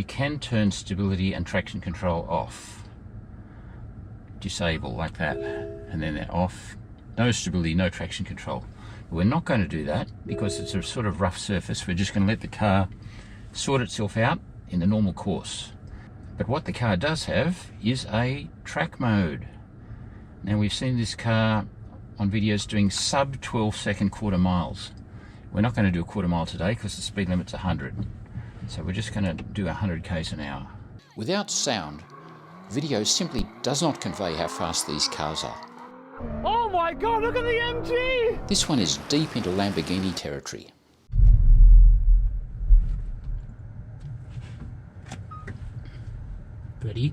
You can turn stability and traction control off. Disable like that, and then they're off. No stability, no traction control. But we're not going to do that because it's a sort of rough surface. We're just going to let the car sort itself out in the normal course. But what the car does have is a track mode. Now we've seen this car on videos doing sub 12-second quarter miles. We're not going to do a quarter mile today because the speed limit's 100. So we're just going to do 100 k's an hour. Without sound, video simply does not convey how fast these cars are. Oh my god, look at the MG! This one is deep into Lamborghini territory. Ready?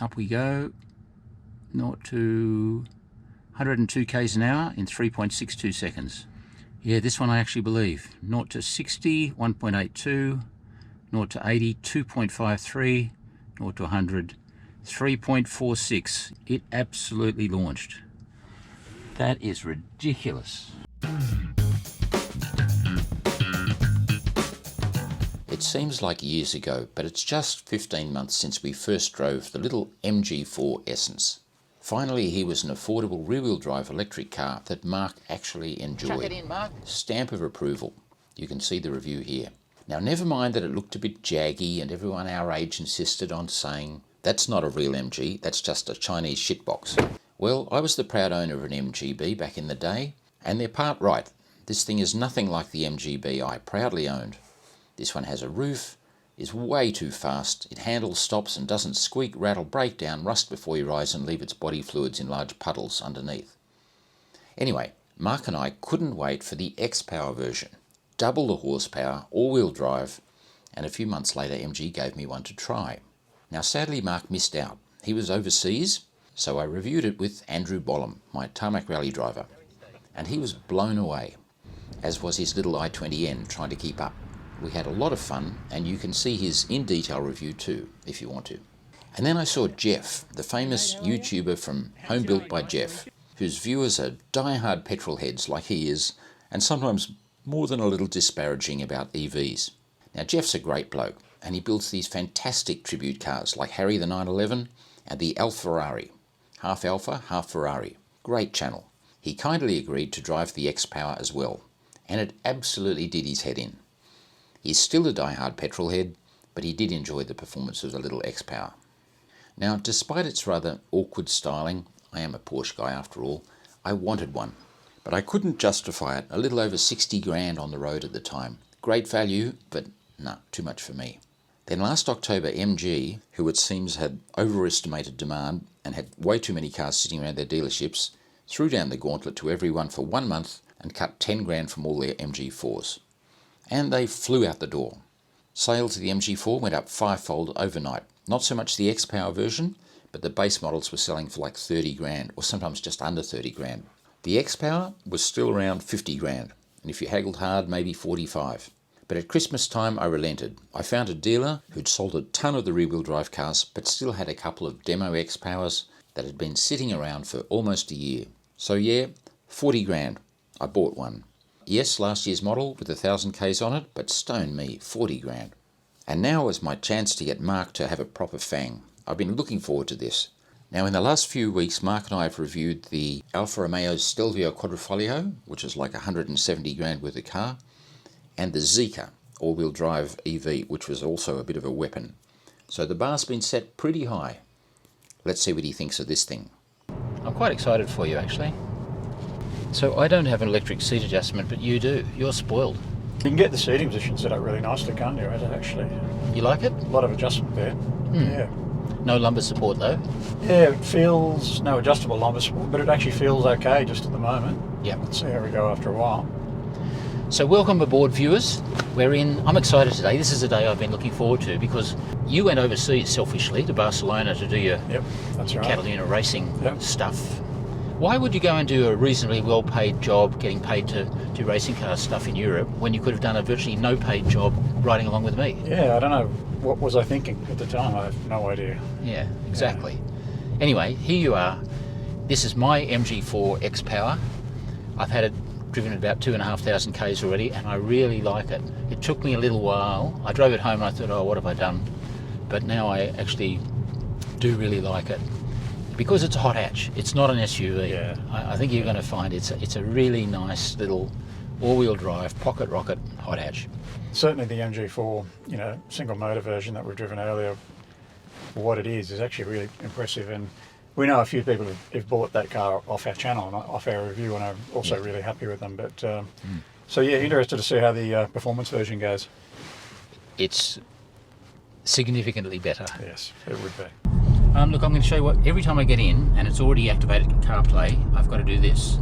Up we go, 0 to 102 k's an hour in 3.62 seconds. Yeah, this one I actually believe. 0 to 60, 1.82, 0 to 80, 2.53, 0 to 100, 3.46. It absolutely launched. That is ridiculous. It seems like years ago, but it's just 15 months since we first drove the little MG4 Essence. Finally, here was an affordable rear-wheel drive electric car that Mark actually enjoyed. Chuck it in, Mark. Stamp of approval. You can see the review here. Now, never mind that it looked a bit jaggy and everyone our age insisted on saying, that's not a real MG, that's just a Chinese shitbox. Well, I was the proud owner of an MGB back in the day, and they're part right. This thing is nothing like the MGB I proudly owned. This one has a roof, is way too fast, it handles, stops and doesn't squeak, rattle, break down, rust before you rise and leave its body fluids in large puddles underneath. Anyway, Mark and I couldn't wait for the XPower version. Double the horsepower, all-wheel drive, and a few months later MG gave me one to try. Now sadly Mark missed out. He was overseas, so I reviewed it with Andrew Bollum, my tarmac rally driver, and he was blown away, as was his little i20N trying to keep up. We had a lot of fun, and you can see his in-detail review too, if you want to. And then I saw Jeff, the famous YouTuber from Home Built by Jeff, whose viewers are die-hard petrol heads like he is, and sometimes more than a little disparaging about EVs. Now Jeff's a great bloke, and he builds these fantastic tribute cars like Harry the 911 and the Alferrari. Half Alfa, half Ferrari. Great channel. He kindly agreed to drive the XPower as well, and it absolutely did his head in. He's still a die-hard petrol head, but he did enjoy the performance of the little XPower. Now, despite its rather awkward styling, I am a Porsche guy after all, I wanted one. But I couldn't justify it, a little over 60 grand on the road at the time. Great value, but nah, too much for me. Then last October, MG, who it seems had overestimated demand and had way too many cars sitting around their dealerships, threw down the gauntlet to everyone for 1 month and cut 10 grand from all their MG4s. And they flew out the door. Sales of the MG4 went up 5-fold overnight. Not so much the XPower version, but the base models were selling for like 30 grand, or sometimes just under 30 grand. The XPower was still around 50 grand, and if you haggled hard, maybe 45. But at Christmas time, I relented. I found a dealer who'd sold a ton of the rear-wheel drive cars, but still had a couple of demo XPowers that had been sitting around for almost a year. So yeah, 40 grand. I bought one. Yes, last year's model with 1,000 Ks on it, but stone me, 40 grand. And now is my chance to get Mark to have a proper fang. I've been looking forward to this. Now in the last few weeks, Mark and I have reviewed the Alfa Romeo Stelvio Quadrifoglio, which is like 170 grand worth of car, and the Zika all-wheel drive EV, which was also a bit of a weapon. So the bar's been set pretty high. Let's see what he thinks of this thing. I'm quite excited for you actually. So I don't have an electric seat adjustment, but you do. You're spoiled. You can get the seating position set up really nicely, can't you, actually? You like it? A lot of adjustment there. Yeah. No lumbar support though? Yeah, it feels, no adjustable lumbar support, but it actually feels okay just at the moment. Yeah. Let's see how we go after a while. So welcome aboard viewers. I'm excited today. This is a day I've been looking forward to because you went overseas selfishly to Barcelona to do your that's right. Catalina racing stuff. Why would you go and do a reasonably well-paid job getting paid to do racing car stuff in Europe when you could have done a virtually no-paid job riding along with me? Yeah, I don't know what was I thinking at the time? I have no idea. Yeah, exactly. Anyway, here you are. This is my MG4 XPower. I've had it driven about 2,500 Ks already, and I really like it. It took me a little while. I drove it home and I thought, oh, what have I done? But now I actually do really like it. Because it's a hot hatch, it's not an SUV. Yeah. I think you're going to find it's a really nice little all-wheel drive pocket rocket hot hatch. Certainly the MG4, you know, single motor version that we've driven earlier, for what it is actually really impressive. And we know a few people have bought that car off our channel and off our review, and I'm also really happy with them. But so yeah, interested to see how the performance version goes. It's significantly better. Yes, it would be. Look, I'm going to show you what, every time I get in, and it's already activated CarPlay, I've got to do this.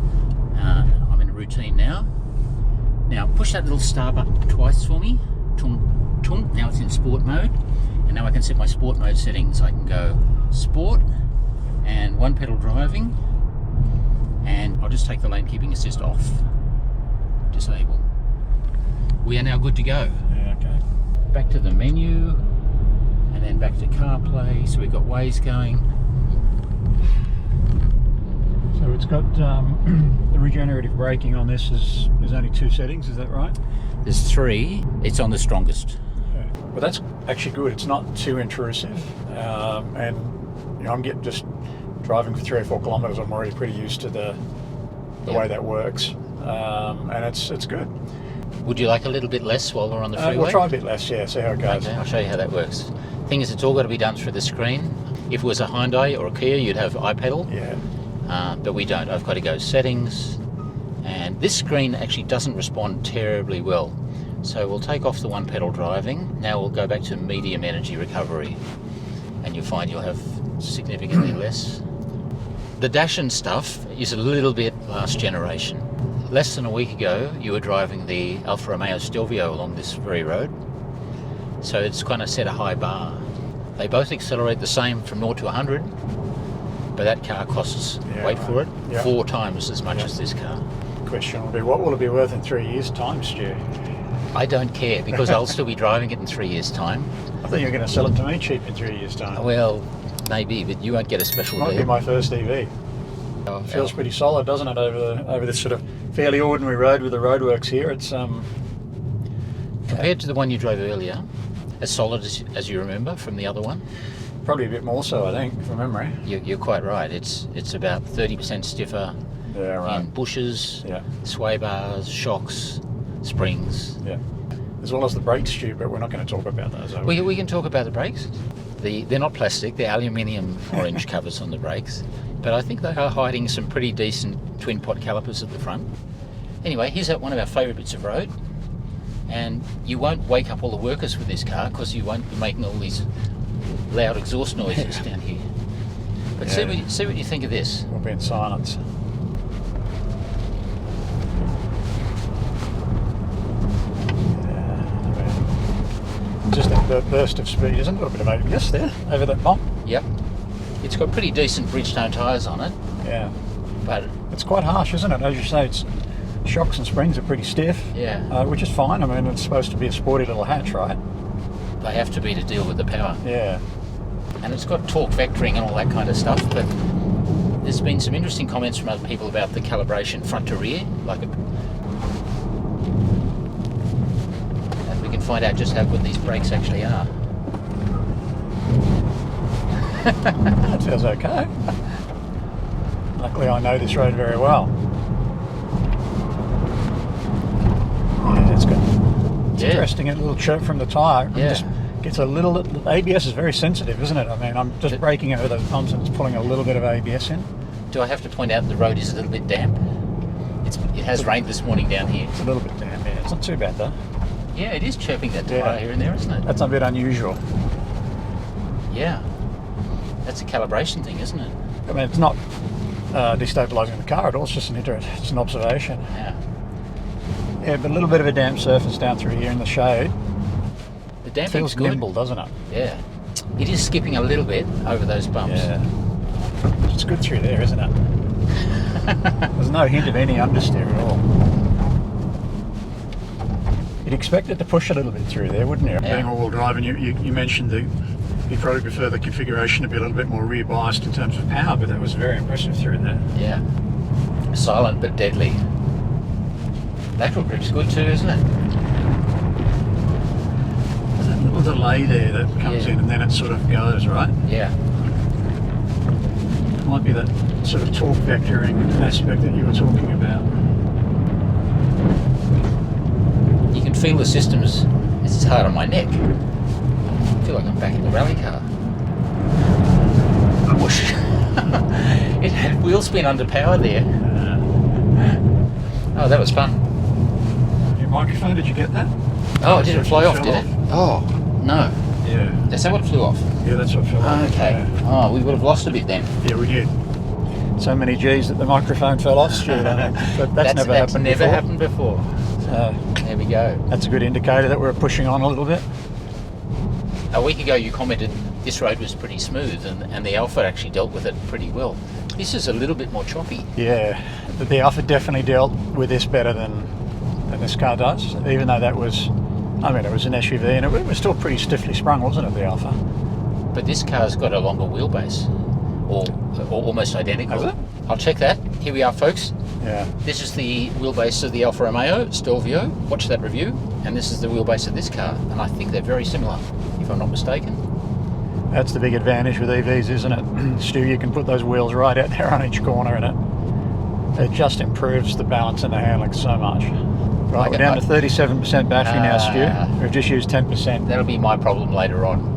I'm in a routine now. Now, push that little star button twice for me. Tung, tung. Now it's in sport mode. And now I can set my sport mode settings. I can go sport and one pedal driving. And I'll just take the lane keeping assist off. Disable. We are now good to go. Yeah, okay. Back to the menu. And then back to CarPlay. So we've got Waze going. So it's got the regenerative braking on this there's only 2 settings, is that right? There's 3. It's on the strongest. Okay. Well, that's actually good. It's not too intrusive, and you know, I'm getting just driving for 3 or 4 kilometres. I'm already pretty used to the way that works, and it's good. Would you like a little bit less while we're on the freeway? We'll try a bit less, yeah. See how it goes. Okay, I'll show you how that works. Thing is, it's all got to be done through the screen. If it was a Hyundai or a Kia, you'd have iPedal. Yeah. But we don't. I've got to go settings, and this screen actually doesn't respond terribly well. So we'll take off the one pedal driving. Now we'll go back to medium energy recovery, and you'll find you'll have significantly less. The dash and stuff is a little bit last generation. Less than a week ago, you were driving the Alfa Romeo Stelvio along this very road. So it's kind of set a high bar. They both accelerate the same from 0 to 100. But that car costs, wait for it, 4 times as much as this car. The question will be, what will it be worth in 3 years' time, Stu? I don't care, because I'll still be driving it in 3 years' time. I think you're going to sell it to me cheap in 3 years' time. Well, maybe, but you won't get a special deal. Might be my first EV. It feels pretty solid, doesn't it, over this sort of fairly ordinary road with the roadworks here. It's compared to the one you drove earlier, as solid as you remember from the other one. Probably a bit more so, I think, from memory. You're quite right. It's about 30% stiffer in bushes, sway bars, shocks, springs. Yeah. As well as the brakes, Stu, but we're not going to talk about those, are we? We can talk about the brakes. They're not plastic, they're aluminium orange covers on the brakes. But I think they are hiding some pretty decent twin pot calipers at the front. Anyway, here's one of our favourite bits of road. And you won't wake up all the workers with this car because you won't be making all these loud exhaust noises down here. But see what you think of this. We'll be in silence. Just a burst of speed, isn't it? A little bit of ABS there, over that bump. Yep. It's got pretty decent Bridgestone tyres on it. Yeah. But it's quite harsh, isn't it? As you say, it's shocks and springs are pretty stiff. Yeah. Which is fine. I mean, it's supposed to be a sporty little hatch, right? They have to be to deal with the power. Yeah. And it's got torque vectoring and all that kind of stuff, but there's been some interesting comments from other people about the calibration front to rear, and we can find out just how good these brakes actually are. That feels okay. Luckily I know this road very well. Yeah, it's good. It's interesting, a little chirp from the tyre. Yeah. Just gets a little, ABS is very sensitive, isn't it? I mean, I'm just braking over those bumps and it's pulling a little bit of ABS in. Do I have to point out the road is a little bit damp? It has rained this morning down here. It's a little bit damp, yeah. It's not too bad though. Yeah, it is chirping that tyre here and there, isn't it? That's a bit unusual. Yeah. That's a calibration thing, isn't it? I mean, it's not destabilising the car at all, it's just it's an observation. Yeah. Yeah, but a little bit of a damp surface down through here in the shade. The damping's feels good. nimble, doesn't it? Yeah. It is skipping a little bit over those bumps. Yeah. It's good through there, isn't it? There's no hint of any understeer at all. You'd expect it to push a little bit through there, wouldn't you? Yeah. Being all-wheel drive, and you mentioned that you probably prefer the configuration to be a little bit more rear biased in terms of power, but that was very impressive through there. Yeah. Silent but deadly. Lateral grip's good too, isn't it? There's that little delay there that comes in and then it sort of goes, right? Yeah. It might be that sort of torque vectoring aspect that you were talking about. You can feel the systems. This is hard on my neck. I feel like I'm back in the rally car. Whoosh. It had wheel spin underpowered there. Oh, that was fun. Your microphone, did you get that? Oh, it didn't fly off, did it? Oh, no. Yeah. Is that what flew off? Yeah, that's what fell off. Okay. Yeah. Oh, we would have lost a bit then. Yeah, we did. So many G's that the microphone fell off, Stuart. But that's never happened before. There we go. That's a good indicator that we're pushing on a little bit. A week ago you commented this road was pretty smooth and the Alpha actually dealt with it pretty well. This is a little bit more choppy. Yeah, but the Alpha definitely dealt with this better than this car does, even though that was, I mean, it was an SUV and it was still pretty stiffly sprung, wasn't it, the Alpha? But this car's got a longer wheelbase, or almost identical. Has it? I'll check that. Here we are, folks. Yeah. This is the wheelbase of the Alfa Romeo Stelvio. Watch that review. And this is the wheelbase of this car. And I think they're very similar, if I'm not mistaken. That's the big advantage with EVs, isn't it? Stu, you can put those wheels right out there on each corner and it just improves the balance and the handling so much. Right, we're down to 37% battery now, Stu. We've just used 10%. That'll be my problem later on.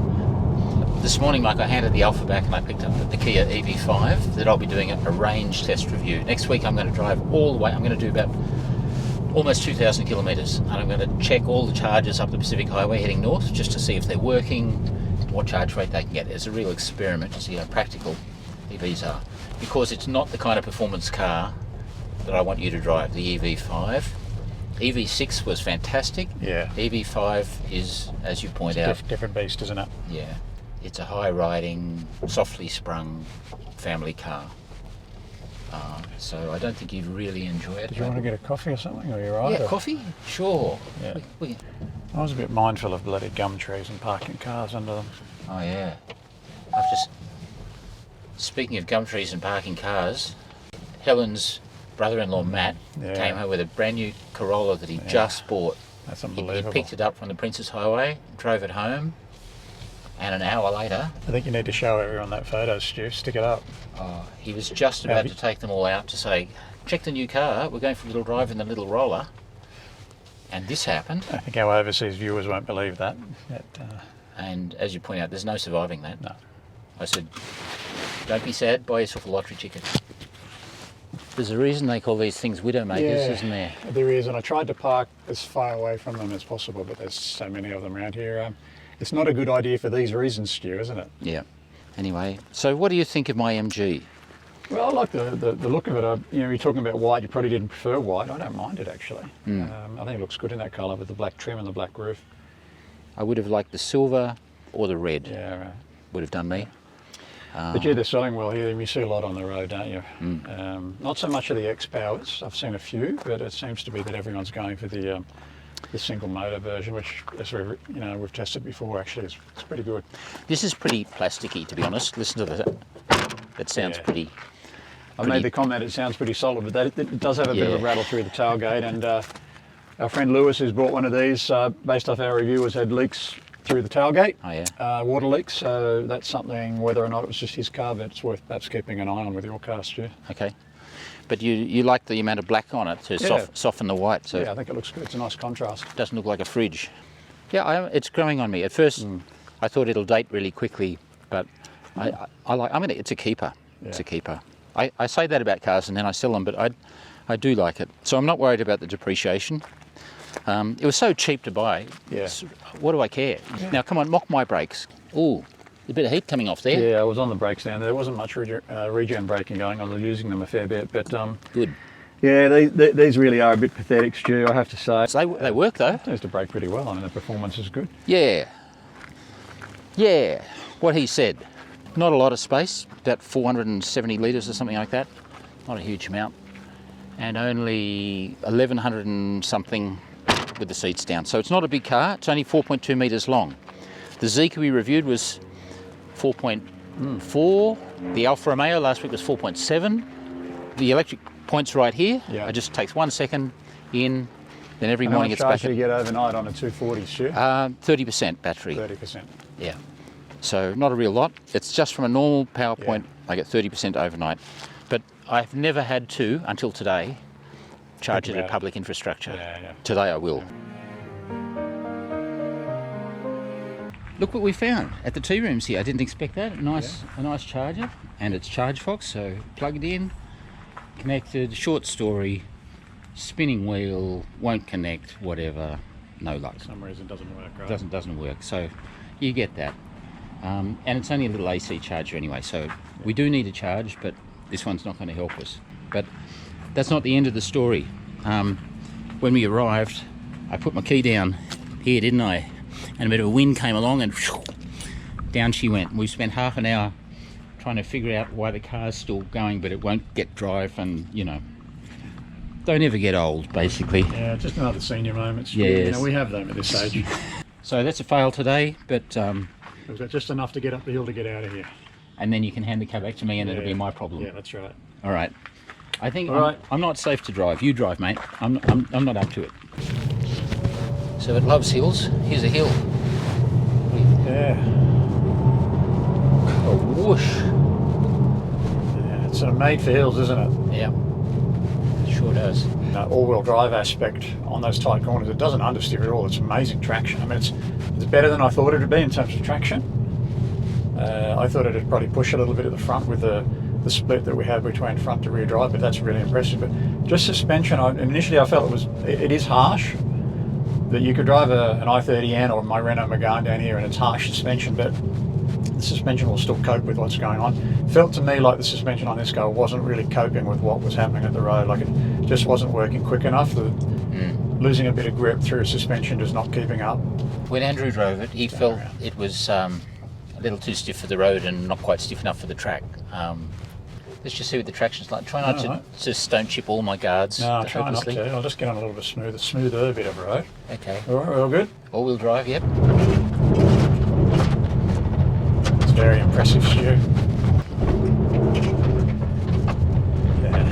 This morning, Mike, I handed the Alpha back and I picked up the Kia EV5 that I'll be doing a range test review. Next week I'm going to drive all the way. I'm going to do about almost 2,000 kilometres and I'm going to check all the charges up the Pacific Highway heading north just to see if they're working, what charge rate they can get. It's a real experiment to see how practical EVs are. Because it's not the kind of performance car that I want you to drive, the EV5. EV6 was fantastic. Yeah. EV5 is, as you point out... different beast, isn't it? Yeah. It's a high-riding, softly sprung family car. So I don't think you'd really enjoy it. Did you want to get a coffee or something? Or you're right? Yeah, coffee? Sure. Yeah. We I was a bit mindful of bloody gum trees and parking cars under them. Oh, yeah. Speaking of gum trees and parking cars, Helen's brother-in-law, Matt, came home with a brand new Corolla that he just bought. That's unbelievable. He picked it up from the Princess Highway, drove it home, and an hour later... I think you need to show everyone that photo, Stu. Stick it up. He was just about to take them all out to say, check the new car, we're going for a little drive in the little roller. And this happened. I think our overseas viewers won't believe that. And as you point out, there's no surviving that. No. I said, don't be sad, buy yourself a lottery ticket. There's a reason they call these things widowmakers, isn't there? There is, and I tried to park as far away from them as possible, but there's so many of them around here. It's not a good idea for these reasons, Stu, isn't it? Yeah. Anyway, so what do you think of my MG? Well, I like the look of it. You're talking about white. You probably didn't prefer white. I don't mind it, actually. I think it looks good in that colour with the black trim and the black roof. I would have liked the silver or the red. Yeah, right. Would have done me. But yeah, they're selling well here. You see a lot on the road, don't you? Not so much of the XPowers. I've seen a few, but it seems to be that everyone's going for the single motor version, which, as we've tested before. Actually, it's pretty good. This is pretty plasticky, to be honest. Listen to that. That sounds pretty. I made the comment it sounds pretty solid, but it does have a bit of a rattle through the tailgate. And our friend Lewis, who's bought one of these, based off our review, has had leaks through the tailgate. Oh yeah. Water leaks. So that's something. Whether or not it was just his car, but it's worth perhaps keeping an eye on with your car, Stu. Okay. But you like the amount of black on it to soften the white. So yeah, I think it looks good. It's a nice contrast. It doesn't look like a fridge. Yeah, it's growing on me. At first, I thought it'll date really quickly, but it's a keeper. Yeah. It's a keeper. I say that about cars and then I sell them, but I do like it. So I'm not worried about the depreciation. It was so cheap to buy. Yeah. What do I care? Yeah. Now, come on, mock my brakes. Ooh, a bit of heat coming off there. Yeah, I was on the brakes down there. There wasn't much regen braking going on. I was using them a fair bit, but good. Yeah, these really are a bit pathetic, Stu, I have to say. So they work though. It seems to brake pretty well. I mean, the performance is good. Yeah. Yeah. What he said. Not a lot of space, about 470 litres or something like that. Not a huge amount. And only 1,100 and something with the seats down. So it's not a big car, it's only 4.2 metres long. The Zika we reviewed was 4.4. The Alfa Romeo last week was 4.7. The electric point's right here. Yeah. It just takes 1 second in, then every morning it's back. How much charge do you get overnight on a 240, Stu? 30% battery. 30%. Yeah. So not a real lot. It's just from a normal power point, I get 30% overnight. But I've never had to, until today, charge it at public infrastructure. Yeah. Today I will. Look what we found at the tea rooms here. I didn't expect that. A nice charger, and it's ChargeFox, so plugged in, connected, short story, spinning wheel, won't connect, whatever, no luck. For some reason it doesn't work, right? Doesn't work, so you get that. And it's only a little AC charger anyway, so we do need a charge, but this one's not going to help us. But that's not the end of the story. When we arrived, I put my key down here, didn't I? And a bit of a wind came along and down she went. We spent half an hour trying to figure out why the car's still going, but it won't get drive, and you know, don't ever get old, basically. Yeah, just another senior moment. Yes. You know, we have them at this age. So that's a fail today, but We've got just enough to get up the hill to get out of here. and then you can hand the car back to me, and it'll be my problem. Yeah, that's right. All right. I think All right. I'm not safe to drive. You drive, mate. I'm not up to it. So it loves hills. Here's a hill. Yeah. A whoosh. Yeah, it's sort of made for hills, isn't it? Yeah. It sure does. All-wheel drive aspect on those tight corners. It doesn't understeer at all. It's amazing traction. I mean, it's better than I thought it would be in terms of traction. I thought it'd probably push a little bit at the front with the split that we have between front to rear drive, but that's really impressive. But just suspension, initially I felt it is harsh. That you could drive an i30N or my Renault Megane down here and it's harsh suspension, but the suspension will still cope with what's going on. Felt to me like the suspension on this car wasn't really coping with what was happening at the road. Like it just wasn't working quick enough. Losing a bit of grip through suspension, just not keeping up. When Andrew drove it, he felt it was a little too stiff for the road and not quite stiff enough for the track. Let's just see what the traction's like. Try not to just don't chip all my guards. No, I'll try not to. I'll just get on a little bit smoother bit of road. Okay. All right, all good? All-wheel drive, yep. It's very impressive, Stu. Yeah,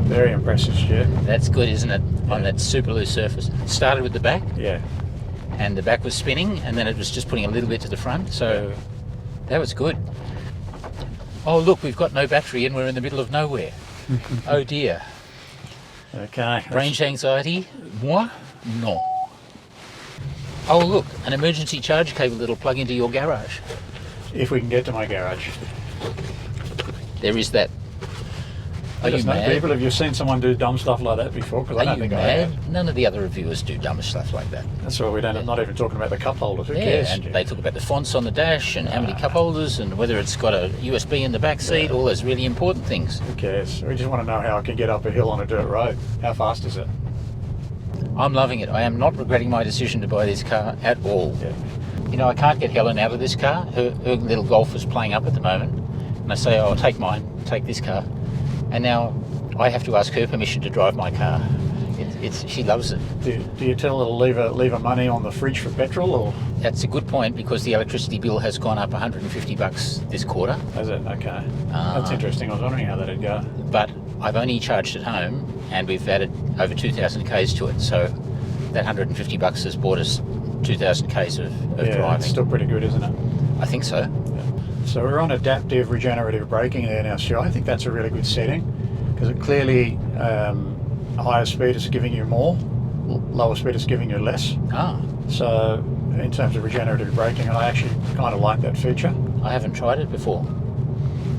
very impressive, Stu. That's good, isn't it? On that super loose surface. Started with the back. Yeah. And the back was spinning, and then it was just putting a little bit to the front, so that was good. Oh look, we've got no battery and we're in the middle of nowhere. Oh dear. Okay. Range anxiety? Moi? No. Oh look, an emergency charge cable that'll plug into your garage. If we can get to my garage. There is that. Are you mad? People, have you seen someone do dumb stuff like that before? Because I don't think I have. None of the other reviewers do dumb stuff like that. That's why we don't. Not even talking about the cup holders. Who Yeah, cares? and they talk about the fonts on the dash and how many cup holders and whether it's got a USB in the back seat, all those really important things. Who cares? We just want to know how I can get up a hill on a dirt road. How fast is it? I'm loving it. I am not regretting my decision to buy this car at all. Yeah. You know, I can't get Helen out of this car. Her little Golf is playing up at the moment. And I say, oh, take mine, take this car. And now I have to ask her permission to drive my car. She loves it. Do you tell her to leave her money on the fridge for petrol, or? That's a good point, because the electricity bill has gone up $150 this quarter. Has it? Okay. That's interesting. I was wondering how that'd go. But I've only charged at home, and we've added over 2,000 Ks to it. So that $150 has bought us 2,000 Ks of driving. It's still pretty good, isn't it? I think so. Yeah. So we're on adaptive regenerative braking there now, Stu. I think that's a really good setting, because it clearly higher speed is giving you more, lower speed is giving you less. So in terms of regenerative braking, I actually kind of like that feature. I haven't tried it before.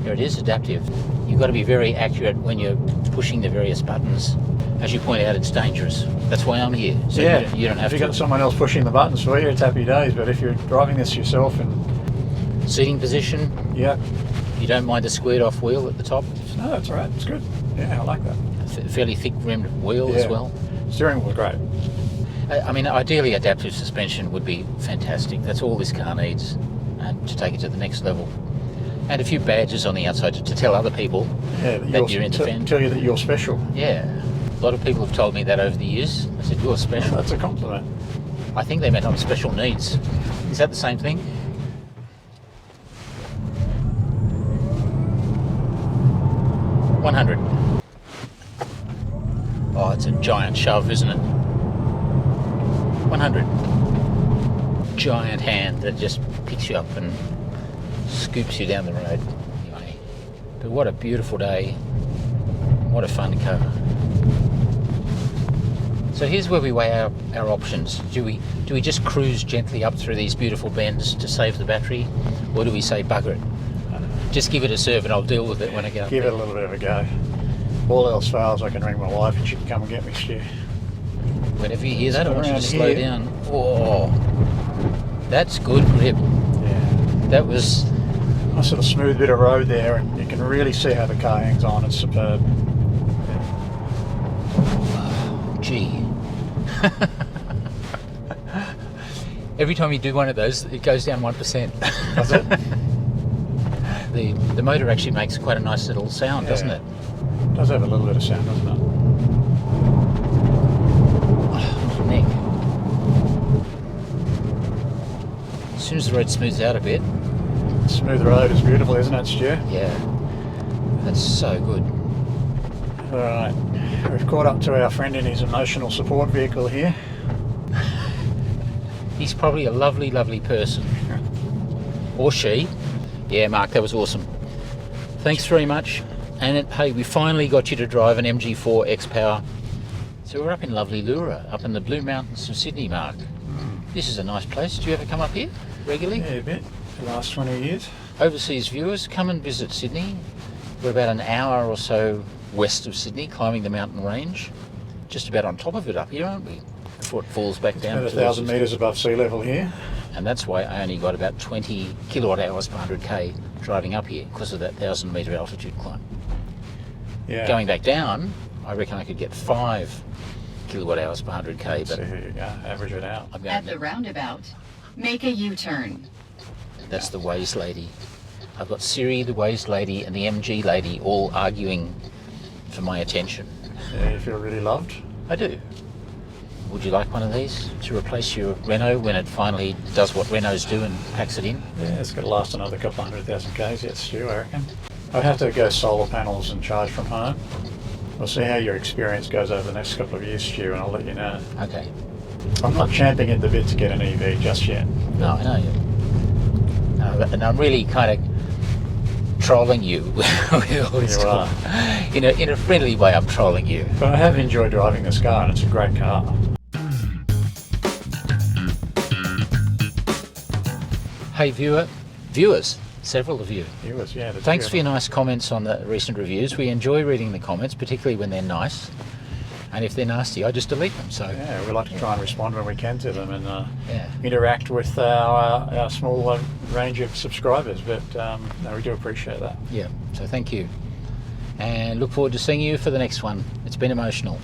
Here it is, adaptive. You've got to be very accurate when you're pushing the various buttons. As you point out, it's dangerous. That's why I'm here. So you don't have to. If you've got someone else pushing the buttons for you, it's happy days. But if you're driving this yourself and... Seating position? Yeah. You don't mind the squared off wheel at the top? No, that's all right. It's good. Yeah, I like that. Fairly thick rimmed wheel as well. Steering wheel's great. I mean, ideally adaptive suspension would be fantastic. That's all this car needs, and to take it to the next level. And a few badges on the outside to tell other people that you're into fan. Tell you that you're special. Yeah. A lot of people have told me that over the years. I said, you're special. That's a compliment. I think they meant I'm special needs. Is that the same thing? $100. Oh, it's a giant shove, isn't it? 100. Giant hand that just picks you up and scoops you down the road. Anyway, but what a beautiful day. What a fun car. So here's where we weigh our options. Do we just cruise gently up through these beautiful bends to save the battery, or do we say bugger it? Just give it a serve and I'll deal with it when I get up Give there. it a little bit of a go. All else fails, I can ring my wife and she can come and get me, Stu. Whenever you hear that, I want you to Around slow here. down. Oh, that's good grip. Yeah. That was, Nice little smooth bit of road there, and you can really see how the car hangs on. It's superb. gee. Every time you do one of those, it goes down 1%. Does it? The motor actually makes quite a nice little sound, Yeah. doesn't it? It does have a little bit of sound, doesn't it? Oh, neck. As soon as the road smooths out a bit, Smooth road is beautiful, isn't it, Stu? yeah, that's so good. Alright, we've caught up to our friend in his emotional support vehicle here. He's probably a lovely, lovely person. Or she. Yeah, Mark, that was awesome. Thanks very much. And hey, we finally got you to drive an MG4 XPower. So we're up in lovely Lura, up in the Blue Mountains of Sydney, Mark. This is a nice place. Do you ever come up here regularly? Yeah, a bit. The last 20 years. Overseas viewers, come and visit Sydney. We're about an hour or so west of Sydney, climbing the mountain range. Just about on top of it up here, aren't we? Before it falls back down. About towards 1,000 us. metres above sea level here. And that's why I only got about 20 kilowatt hours per 100k driving up here because of that 1,000 metre altitude climb. Yeah. Going back down, I reckon I could get 5 kilowatt hours per 100k, So but here you go, average it out. I'm At going the roundabout, make a U-turn. that's the Waze lady. I've got Siri, the Waze lady, and the MG lady all arguing for my attention. Yeah, you feel really loved. I do. Would you like one of these to replace your Renault when it finally does what Renaults do and packs it in? Yeah, it's got to last another couple 100,000 k's yet, Stu, I reckon. I'd have to go solar panels and charge from home. We'll see how your experience goes over the next couple of years, Stu, and I'll let you know. Okay. I'm not champing at the bit to get an EV just yet. No, I know you. And I'm really kind of trolling you. You are. In a friendly way, I'm trolling you. But I have enjoyed driving this car, and it's a great car. Hey, viewers, several of you. Viewers, yeah. Thanks for your nice comments on the recent reviews. We enjoy reading the comments, particularly when they're nice. And if they're nasty, I just delete them. So Yeah, we like to try and respond when we can to them and yeah. interact with our small range of subscribers. But no, we do appreciate that. Yeah, so thank you. And look forward to seeing you for the next one. It's been emotional.